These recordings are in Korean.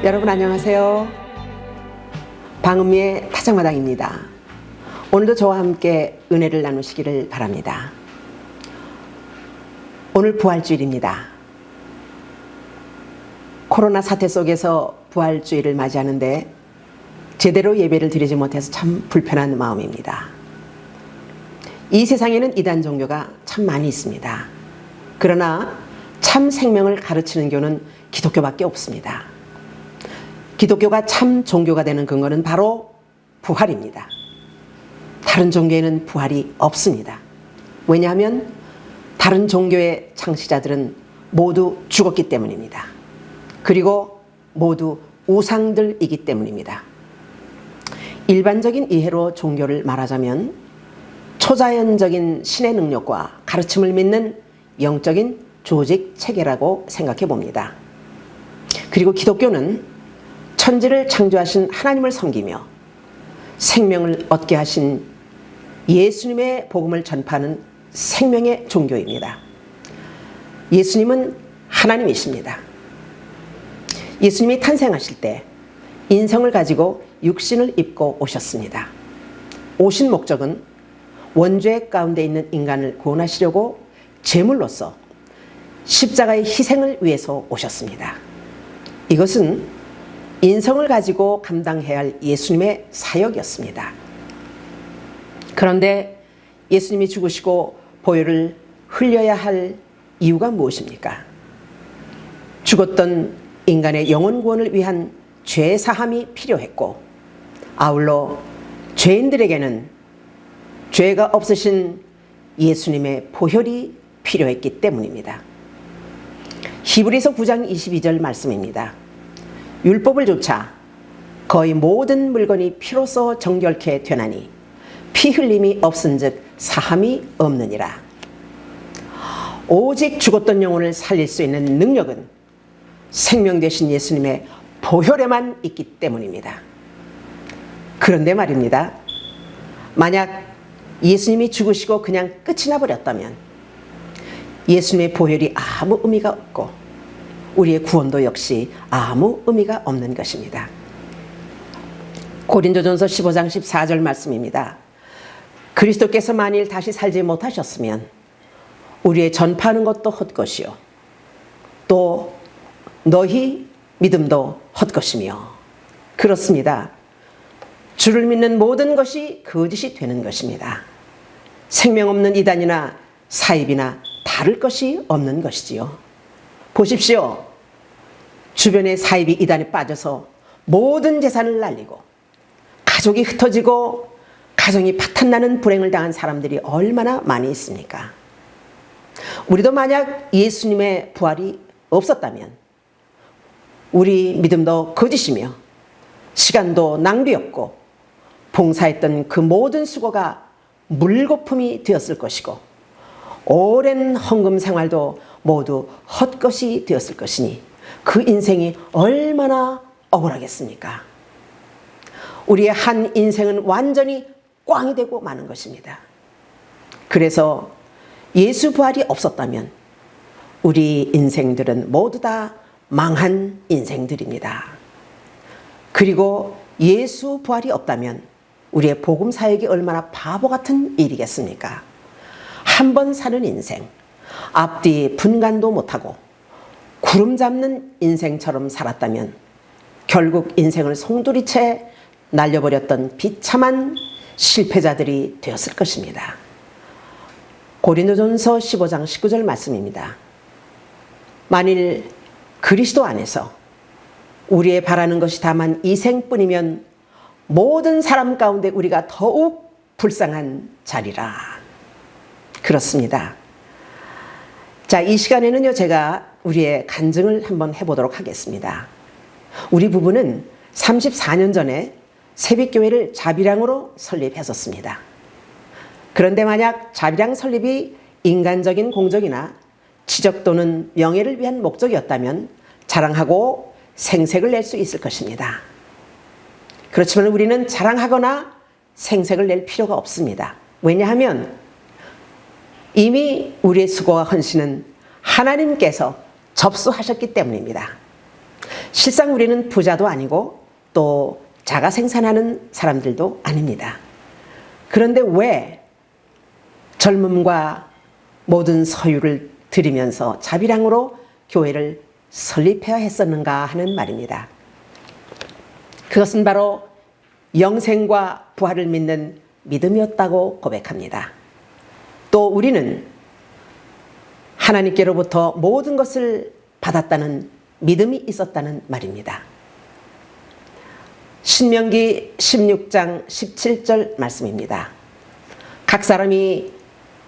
여러분 안녕하세요. 방은미의 타작마당입니다. 오늘도 저와 함께 은혜를 나누시기를 바랍니다. 오늘 부활주일입니다. 코로나 사태 속에서 부활주일을 맞이하는데 제대로 예배를 드리지 못해서 참 불편한 마음입니다. 이 세상에는 이단 종교가 참 많이 있습니다. 그러나 참 생명을 가르치는 교는 기독교밖에 없습니다. 기독교가 참 종교가 되는 근거는 바로 부활입니다. 다른 종교에는 부활이 없습니다. 왜냐하면 다른 종교의 창시자들은 모두 죽었기 때문입니다. 그리고 모두 우상들이기 때문입니다. 일반적인 이해로 종교를 말하자면 초자연적인 신의 능력과 가르침을 믿는 영적인 조직 체계라고 생각해 봅니다. 그리고 기독교는 천지를 창조하신 하나님을 섬기며 생명을 얻게 하신 예수님의 복음을 전파하는 생명의 종교입니다. 예수님은 하나님이십니다. 예수님이 탄생하실 때 인성을 가지고 육신을 입고 오셨습니다. 오신 목적은 원죄 가운데 있는 인간을 구원하시려고 제물로서 십자가의 희생을 위해서 오셨습니다. 이것은 인성을 가지고 감당해야 할 예수님의 사역이었습니다. 그런데 예수님이 죽으시고 보혈을 흘려야 할 이유가 무엇입니까? 죽었던 인간의 영혼 구원을 위한 죄 사함이 필요했고, 아울러 죄인들에게는 죄가 없으신 예수님의 보혈이 필요했기 때문입니다. 히브리서 9장 22절 말씀입니다. 율법을 조차 거의 모든 물건이 피로써 정결케 되나니 피 흘림이 없은즉 사함이 없느니라. 오직 죽었던 영혼을 살릴 수 있는 능력은 생명 되신 예수님의 보혈에만 있기 때문입니다. 그런데 말입니다. 만약 예수님이 죽으시고 그냥 끝이 나버렸다면 예수님의 보혈이 아무 의미가 없고 우리의 구원도 역시 아무 의미가 없는 것입니다. 고린도전서 15장 14절 말씀입니다. 그리스도께서 만일 다시 살지 못하셨으면 우리의 전파하는 것도 헛것이요 또 너희 믿음도 헛것이며. 그렇습니다. 주를 믿는 모든 것이 거짓이 되는 것입니다. 생명 없는 이단이나 사입이나 다를 것이 없는 것이지요. 보십시오. 주변의 사입이 이단에 빠져서 모든 재산을 날리고 가족이 흩어지고 가정이 파탄나는 불행을 당한 사람들이 얼마나 많이 있습니까? 우리도 만약 예수님의 부활이 없었다면 우리 믿음도 거짓이며 시간도 낭비였고 봉사했던 그 모든 수고가 물거품이 되었을 것이고 오랜 헌금 생활도 모두 헛것이 되었을 것이니 그 인생이 얼마나 억울하겠습니까? 우리의 한 인생은 완전히 꽝이 되고 마는 것입니다. 그래서 예수 부활이 없었다면 우리 인생들은 모두 다 망한 인생들입니다. 그리고 예수 부활이 없다면 우리의 복음 사역이 얼마나 바보 같은 일이겠습니까? 한 번 사는 인생, 앞뒤 분간도 못하고 구름 잡는 인생처럼 살았다면 결국 인생을 송두리째 날려버렸던 비참한 실패자들이 되었을 것입니다. 고린도전서 15장 19절 말씀입니다. 만일 그리스도 안에서 우리의 바라는 것이 다만 이 생뿐이면 모든 사람 가운데 우리가 더욱 불쌍한 자리라. 그렇습니다. 자, 이 시간에는요, 제가 우리의 간증을 한번 해보도록 하겠습니다. 우리 부부는 34년 전에 새벽교회를 자비량으로 설립했었습니다. 그런데 만약 자비량 설립이 인간적인 공적이나 지적 또는 명예를 위한 목적이었다면 자랑하고 생색을 낼 수 있을 것입니다. 그렇지만 우리는 자랑하거나 생색을 낼 필요가 없습니다. 왜냐하면 이미 우리의 수고와 헌신은 하나님께서 접수하셨기 때문입니다. 실상 우리는 부자도 아니고 또 자가 생산하는 사람들도 아닙니다. 그런데 왜 젊음과 모든 소유를 들이면서 자비량으로 교회를 설립해야 했었는가 하는 말입니다. 그것은 바로 영생과 부활을 믿는 믿음이었다고 고백합니다. 또 우리는 하나님께로부터 모든 것을 받았다는 믿음이 있었다는 말입니다. 신명기 16장 17절 말씀입니다. 각 사람이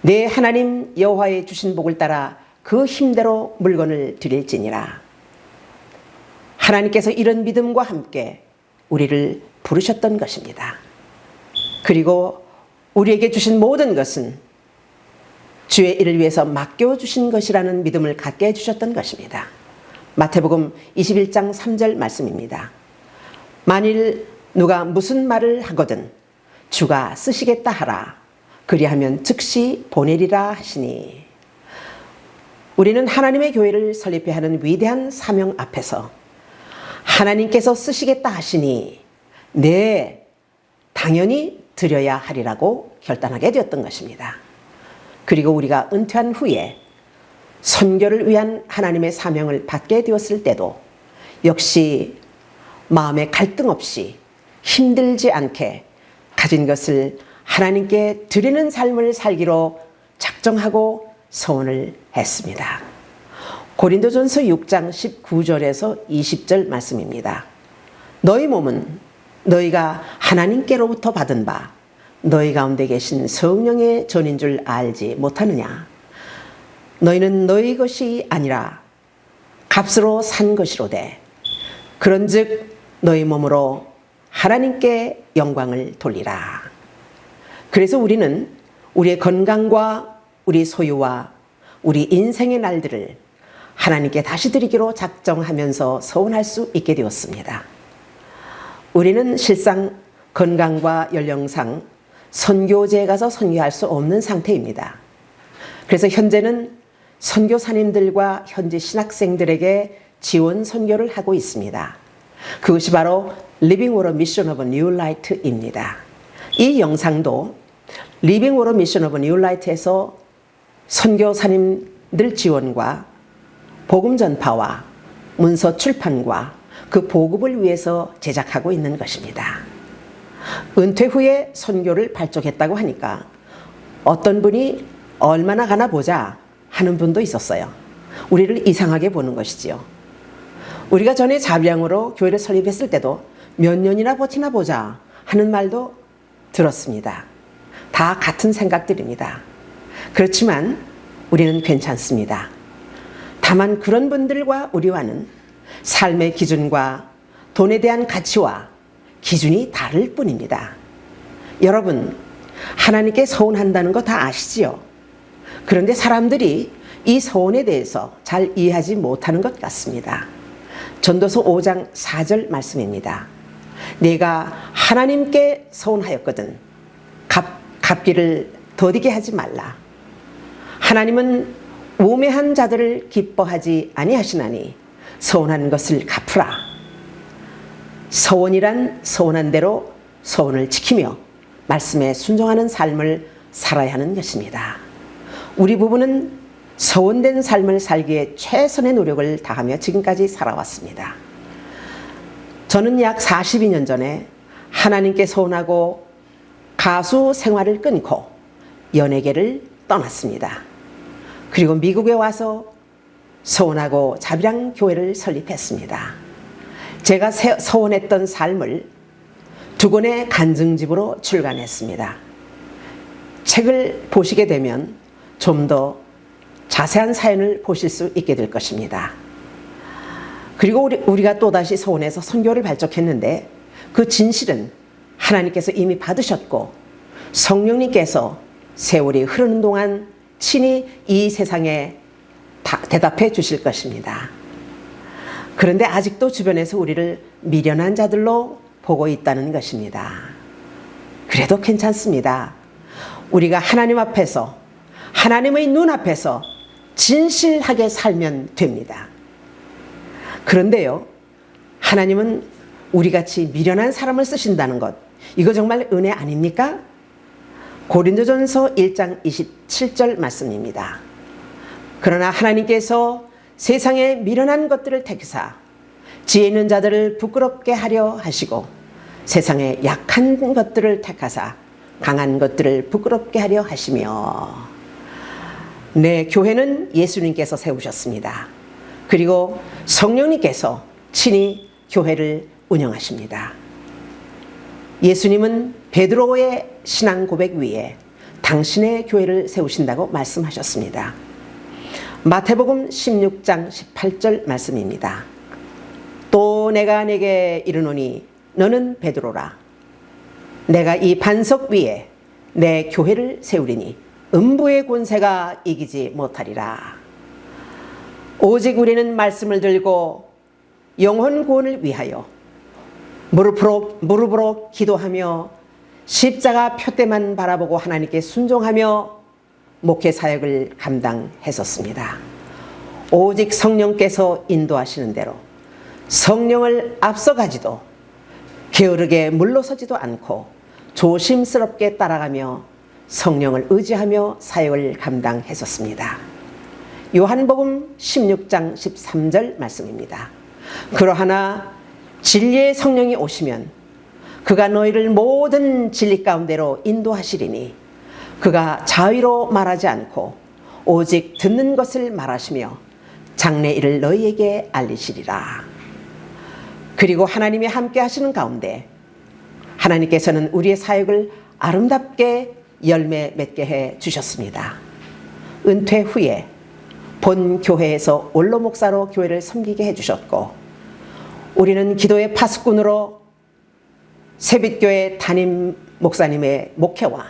내 하나님 여호와의 주신 복을 따라 그 힘대로 물건을 드릴지니라. 하나님께서 이런 믿음과 함께 우리를 부르셨던 것입니다. 그리고 우리에게 주신 모든 것은 주의 일을 위해서 맡겨주신 것이라는 믿음을 갖게 해주셨던 것입니다. 마태복음 21장 3절 말씀입니다. 만일 누가 무슨 말을 하거든 주가 쓰시겠다 하라. 그리하면 즉시 보내리라 하시니. 우리는 하나님의 교회를 설립해야 하는 위대한 사명 앞에서 하나님께서 쓰시겠다 하시니 네, 당연히 드려야 하리라고 결단하게 되었던 것입니다. 그리고 우리가 은퇴한 후에 선교를 위한 하나님의 사명을 받게 되었을 때도 역시 마음에 갈등 없이 힘들지 않게 가진 것을 하나님께 드리는 삶을 살기로 작정하고 서원을 했습니다. 고린도전서 6장 19절에서 20절 말씀입니다. 너희 몸은 너희가 하나님께로부터 받은 바 너희 가운데 계신 성령의 전인 줄 알지 못하느냐. 너희는 너희 것이 아니라 값으로 산 것이로되 그런즉 너희 몸으로 하나님께 영광을 돌리라. 그래서 우리는 우리의 건강과 우리 소유와 우리 인생의 날들을 하나님께 다시 드리기로 작정하면서 서원할 수 있게 되었습니다. 우리는 실상 건강과 연령상 선교제에 가서 선교할 수 없는 상태입니다. 그래서 현재는 선교사님들과 현지 신학생들에게 지원 선교를 하고 있습니다. 그것이 바로 Living Water Mission of New Light입니다. 이 영상도 Living Water Mission of New Light에서 선교사님들 지원과 복음 전파와 문서 출판과 그 보급을 위해서 제작하고 있는 것입니다. 은퇴 후에 선교를 발족했다고 하니까 어떤 분이 얼마나 가나 보자 하는 분도 있었어요. 우리를 이상하게 보는 것이지요. 우리가 전에 자비량으로 교회를 설립했을 때도 몇 년이나 버티나 보자 하는 말도 들었습니다. 다 같은 생각들입니다. 그렇지만 우리는 괜찮습니다. 다만 그런 분들과 우리와는 삶의 기준과 돈에 대한 가치와 기준이 다를 뿐입니다. 여러분, 하나님께 서원한다는 거 다 아시지요? 그런데 사람들이 이 서원에 대해서 잘 이해하지 못하는 것 같습니다. 전도서 5장 4절 말씀입니다. 내가 하나님께 서원하였거든 갚기를 더디게 하지 말라. 하나님은 우매한 자들을 기뻐하지 아니하시나니 서원하는 것을 갚으라. 서원이란 서원한 대로 서원을 지키며 말씀에 순종하는 삶을 살아야 하는 것입니다. 우리 부부는 서원된 삶을 살기에 최선의 노력을 다하며 지금까지 살아왔습니다. 저는 약 42년 전에 하나님께 서원하고 가수 생활을 끊고 연예계를 떠났습니다. 그리고 미국에 와서 서원하고 자비랑 교회를 설립했습니다. 제가 서원했던 삶을 두 권의 간증집으로 출간했습니다. 책을 보시게 되면 좀 더 자세한 사연을 보실 수 있게 될 것입니다. 그리고 우리가 또다시 서원해서 선교를 발족했는데 그 진실은 하나님께서 이미 받으셨고 성령님께서 세월이 흐르는 동안 친히 이 세상에 대답해 주실 것입니다. 그런데 아직도 주변에서 우리를 미련한 자들로 보고 있다는 것입니다. 그래도 괜찮습니다. 우리가 하나님 앞에서 하나님의 눈앞에서 진실하게 살면 됩니다. 그런데요, 하나님은 우리같이 미련한 사람을 쓰신다는 것, 이거 정말 은혜 아닙니까? 고린도전서 1장 27절 말씀입니다. 그러나 하나님께서 세상의 미련한 것들을 택사 지혜 있는 자들을 부끄럽게 하려 하시고 세상의 약한 것들을 택하사 강한 것들을 부끄럽게 하려 하시며, 네, 교회는 예수님께서 세우셨습니다. 그리고 성령님께서 친히 교회를 운영하십니다. 예수님은 베드로의 신앙 고백 위에 당신의 교회를 세우신다고 말씀하셨습니다. 마태복음 16장 18절 말씀입니다. 또 내가 네게 이르노니 너는 베드로라. 내가 이 반석 위에 내 교회를 세우리니 음부의 권세가 이기지 못하리라. 오직 우리는 말씀을 들고 영혼 구원을 위하여 무릎으로 기도하며 십자가 표대만 바라보고 하나님께 순종하며 목회 사역을 감당했었습니다. 오직 성령께서 인도하시는 대로 성령을 앞서가지도 게으르게 물러서지도 않고 조심스럽게 따라가며 성령을 의지하며 사역을 감당했었습니다. 요한복음 16장 13절 말씀입니다. 그러하나 진리의 성령이 오시면 그가 너희를 모든 진리 가운데로 인도하시리니 그가 자의로 말하지 않고 오직 듣는 것을 말하시며 장래 일을 너희에게 알리시리라. 그리고 하나님이 함께 하시는 가운데 하나님께서는 우리의 사역을 아름답게 열매 맺게 해 주셨습니다. 은퇴 후에 본 교회에서 원로 목사로 교회를 섬기게 해 주셨고, 우리는 기도의 파수꾼으로 새빛교회 담임 목사님의 목회와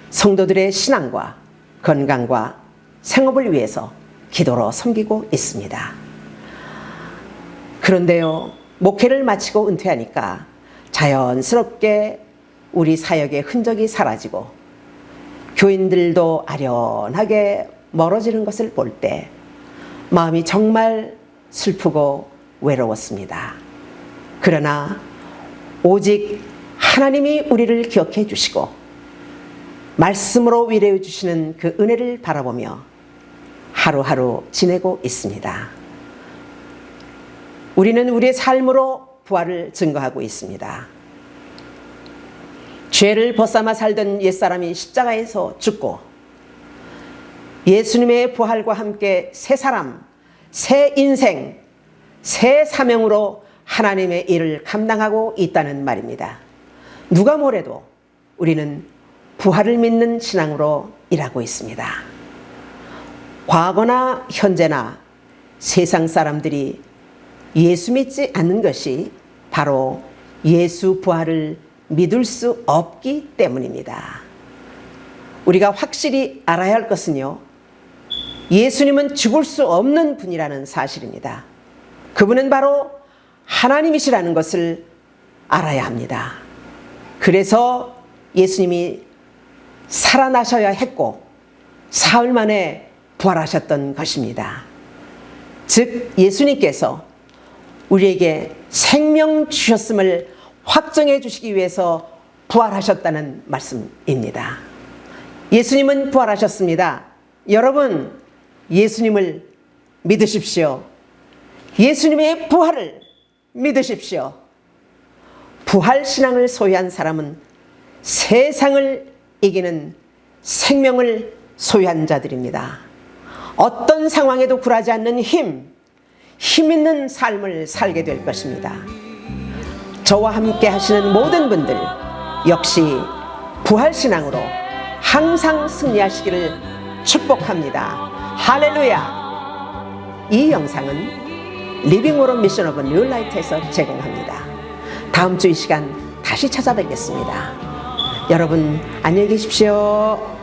성도들의 신앙과 건강과 생업을 위해서 기도로 섬기고 있습니다. 그런데요, 목회를 마치고 은퇴하니까 자연스럽게 우리 사역의 흔적이 사라지고 교인들도 아련하게 멀어지는 것을 볼 때 마음이 정말 슬프고 외로웠습니다. 그러나 오직 하나님이 우리를 기억해 주시고 말씀으로 위로해 주시는 그 은혜를 바라보며 하루하루 지내고 있습니다. 우리는 우리의 삶으로 부활을 증거하고 있습니다. 죄를 벗삼아 살던 옛사람이 십자가에서 죽고 예수님의 부활과 함께 새 사람, 새 인생, 새 사명으로 하나님의 일을 감당하고 있다는 말입니다. 누가 뭐래도 우리는 부활을 믿는 신앙으로 일하고 있습니다. 과거나 현재나 세상 사람들이 예수 믿지 않는 것이 바로 예수 부활을 믿을 수 없기 때문입니다. 우리가 확실히 알아야 할 것은요, 예수님은 죽을 수 없는 분이라는 사실입니다. 그분은 바로 하나님이시라는 것을 알아야 합니다. 그래서 예수님이 살아나셔야 했고 사흘 만에 부활하셨던 것입니다. 즉 예수님께서 우리에게 생명 주셨음을 확정해 주시기 위해서 부활하셨다는 말씀입니다. 예수님은 부활하셨습니다. 여러분, 예수님을 믿으십시오. 예수님의 부활을 믿으십시오. 부활신앙을 소유한 사람은 세상을 이기는 생명을 소유한 자들입니다. 어떤 상황에도 굴하지 않는 힘 있는 삶을 살게 될 것입니다. 저와 함께 하시는 모든 분들 역시 부활신앙으로 항상 승리하시기를 축복합니다. 할렐루야! 이 영상은 리빙워런 미션 오브 뉴라이트에서 제공합니다. 다음 주 이 시간 다시 찾아뵙겠습니다. 여러분 안녕히 계십시오.